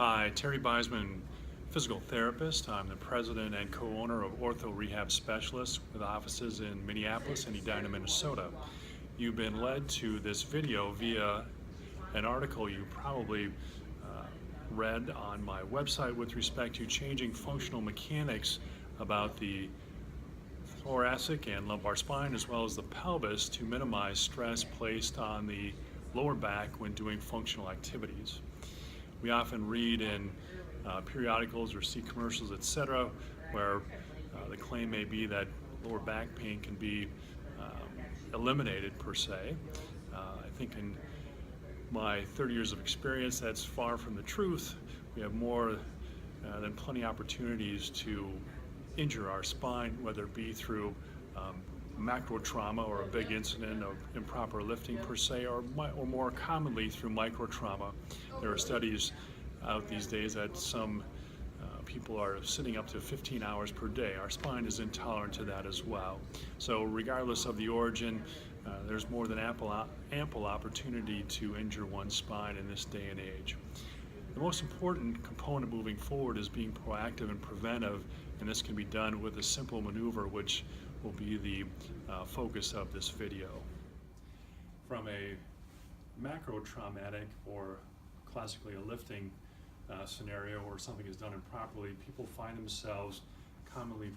Hi, Terry Buisman, physical therapist. I'm the president and co-owner of Ortho Rehab Specialists with offices in Minneapolis and Edina, Minnesota. You've been led to this video via an article you probably read on my website with respect to changing functional mechanics about the thoracic and lumbar spine as well as the pelvis to minimize stress placed on the lower back when doing functional activities. We often read in periodicals or see commercials, etc., where the claim may be that lower back pain can be eliminated per se. I think in my 30 years of experience, that's far from the truth. We have more than plenty opportunities to injure our spine, whether it be through macro trauma or a big incident of improper lifting per se, or more commonly through micro trauma. There are studies out these days that some people are sitting up to 15 hours per day. Our spine is intolerant to that as well. So regardless of the origin, there's more than ample opportunity to injure one's spine in this day and age. The most important component moving forward is being proactive and preventive, and this can be done with a simple maneuver, which will be the focus of this video. From a macro traumatic or classically a lifting scenario where something is done improperly, people find themselves commonly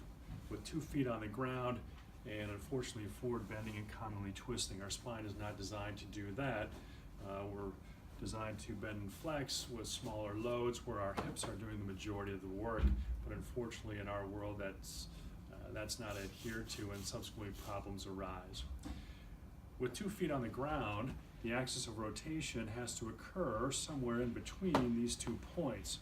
with 2 feet on the ground and unfortunately forward bending and commonly twisting. Our spine is not designed to do that. We're designed to bend and flex with smaller loads where our hips are doing the majority of the work, but unfortunately in our world that's not adhered to and subsequently problems arise. With 2 feet on the ground, the axis of rotation has to occur somewhere in between these 2 points.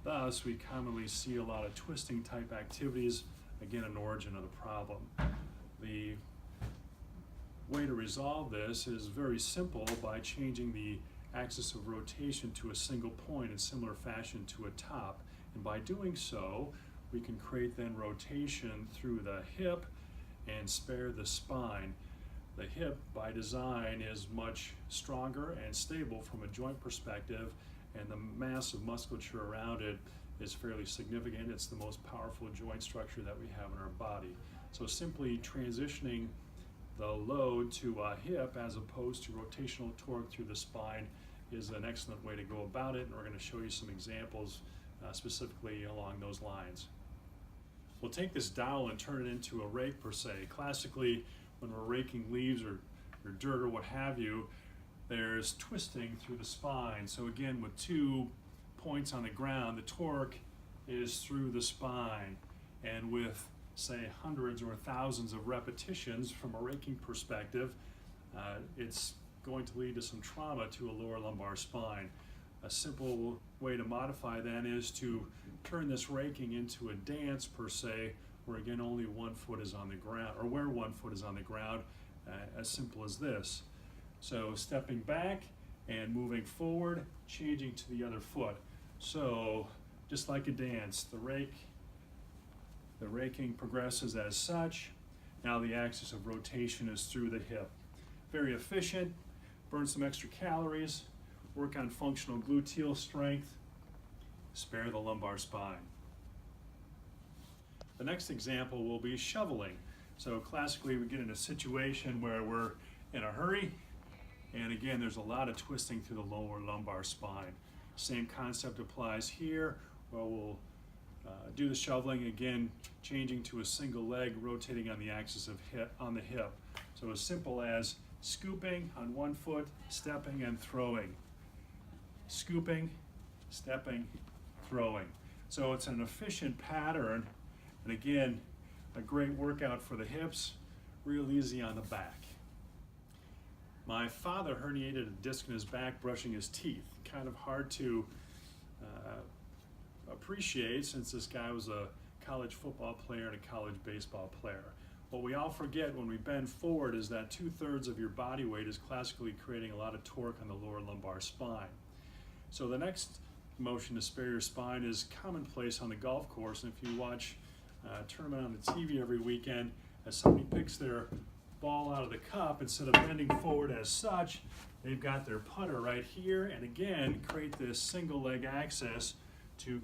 Thus, we commonly see a lot of twisting type activities, again an origin of the problem. The way to resolve this is very simple by changing the axis of rotation to a single point in similar fashion to a top, and by doing so we can create then rotation through the hip and spare the spine. The hip by design is much stronger and stable from a joint perspective, and the mass of musculature around it is fairly significant. It's the most powerful joint structure that we have in our body. So simply transitioning the load to a hip as opposed to rotational torque through the spine is an excellent way to go about it, and we're going to show you some examples specifically along those lines. We'll take this dowel and turn it into a rake per se. Classically, when we're raking leaves or dirt or what have you, there's twisting through the spine. So again, with 2 points on the ground, the torque is through the spine, and with say hundreds or thousands of repetitions from a raking perspective, it's going to lead to some trauma to a lower lumbar spine. A simple way to modify then is to turn this raking into a dance per se, where again only 1 foot is on the ground, or where 1 foot is on the ground, as simple as this. So stepping back and moving forward, changing to the other foot. So just like a dance, the raking progresses as such. Now the axis of rotation is through the hip. Very efficient, burn some extra calories, work on functional gluteal strength, spare the lumbar spine. The next example will be shoveling. So classically we get in a situation where we're in a hurry, and again there's a lot of twisting through the lower lumbar spine. Same concept applies here, where we'll do the shoveling, again changing to a single leg, rotating on the axis of on the hip. So as simple as scooping on 1 foot, stepping and throwing. Scooping, stepping, throwing. So it's an efficient pattern, and again a great workout for the hips, real easy on the back. My father herniated a disc in his back brushing his teeth. Kind of hard to appreciate, since this guy was a college football player and a college baseball player. What we all forget when we bend forward is that 2/3 of your body weight is classically creating a lot of torque on the lower lumbar spine. So the next motion to spare your spine is commonplace on the golf course, and if you watch a tournament on the TV every weekend, as somebody picks their ball out of the cup, instead of bending forward as such, they've got their putter right here, and again, create this single leg access to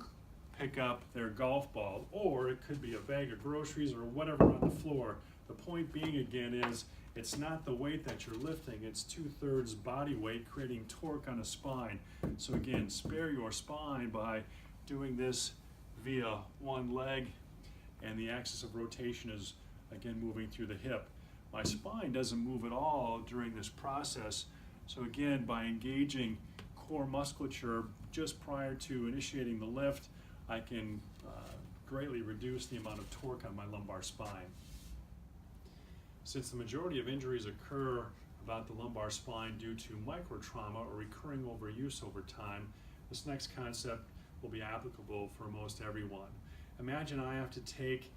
pick up their golf ball, or it could be a bag of groceries or whatever on the floor. The point being again is, it's not the weight that you're lifting, it's 2/3 body weight creating torque on a spine. So again, spare your spine by doing this via one leg, and the axis of rotation is again moving through the hip. My spine doesn't move at all during this process. So again, by engaging core musculature just prior to initiating the lift, I can greatly reduce the amount of torque on my lumbar spine. Since the majority of injuries occur about the lumbar spine due to microtrauma or recurring overuse over time, this next concept will be applicable for most everyone. Imagine I have to take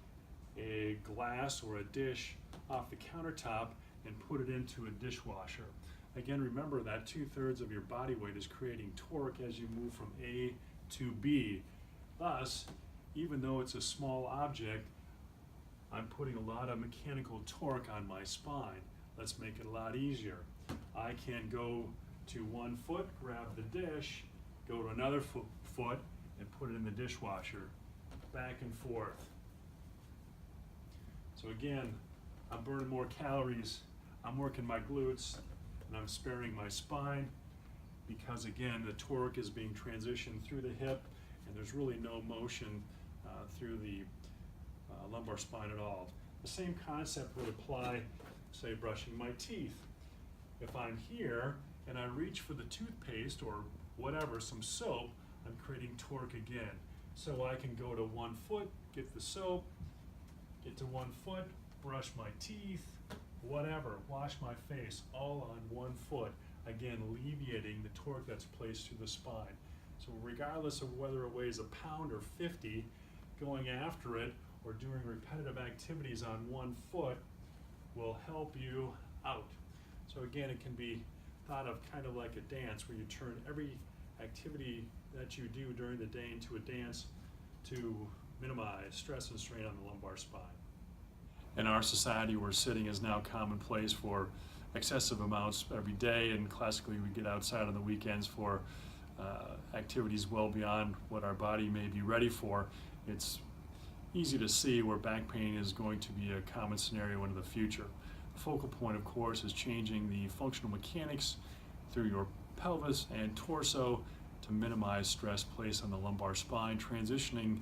a glass or a dish off the countertop and put it into a dishwasher. Again, remember that 2/3 of your body weight is creating torque as you move from A to B. Thus, even though it's a small object, I'm putting a lot of mechanical torque on my spine. Let's make it a lot easier. I can go to one foot, grab the dish, go to another foot, and put it in the dishwasher, back and forth. So again, I'm burning more calories, I'm working my glutes, and I'm sparing my spine, because again, the torque is being transitioned through the hip, and there's really no motion through the lumbar spine at all. The same concept would apply, say, brushing my teeth. If I'm here and I reach for the toothpaste or whatever, some soap, I'm creating torque again. So I can go to one foot, get the soap, get to one foot, brush my teeth, whatever, wash my face, all on one foot. Again, alleviating the torque that's placed through the spine. So regardless of whether it weighs a pound or 50, going after it or doing repetitive activities on one foot will help you out. So again, it can be thought of kind of like a dance, where you turn every activity that you do during the day into a dance to minimize stress and strain on the lumbar spine. In our society, where sitting is now commonplace for excessive amounts every day, and classically we get outside on the weekends for activities well beyond what our body may be ready for, it's easy to see where back pain is going to be a common scenario into the future. The focal point, of course, is changing the functional mechanics through your pelvis and torso to minimize stress placed on the lumbar spine, transitioning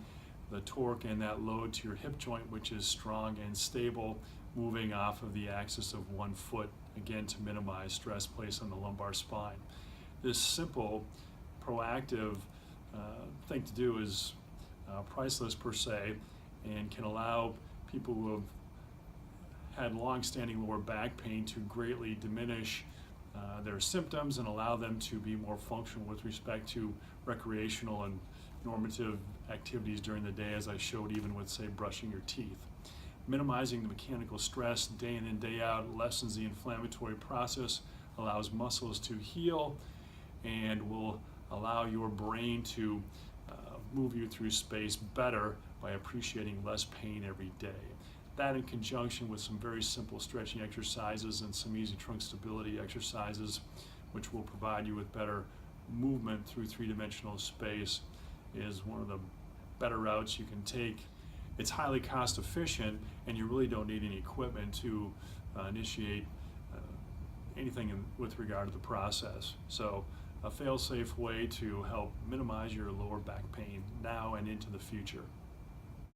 the torque and that load to your hip joint, which is strong and stable, moving off of the axis of one foot, again to minimize stress placed on the lumbar spine. This simple, proactive thing to do is priceless per se, and can allow people who have had long-standing lower back pain to greatly diminish their symptoms and allow them to be more functional with respect to recreational and normative activities during the day, as I showed even with, say, brushing your teeth. Minimizing the mechanical stress day in and day out lessens the inflammatory process, allows muscles to heal, and will allow your brain to move you through space better by appreciating less pain every day. That, in conjunction with some very simple stretching exercises and some easy trunk stability exercises, which will provide you with better movement through three-dimensional space, is one of the better routes you can take. It's highly cost efficient, and you really don't need any equipment to initiate anything with regard to the process. So a fail-safe way to help minimize your lower back pain now and into the future.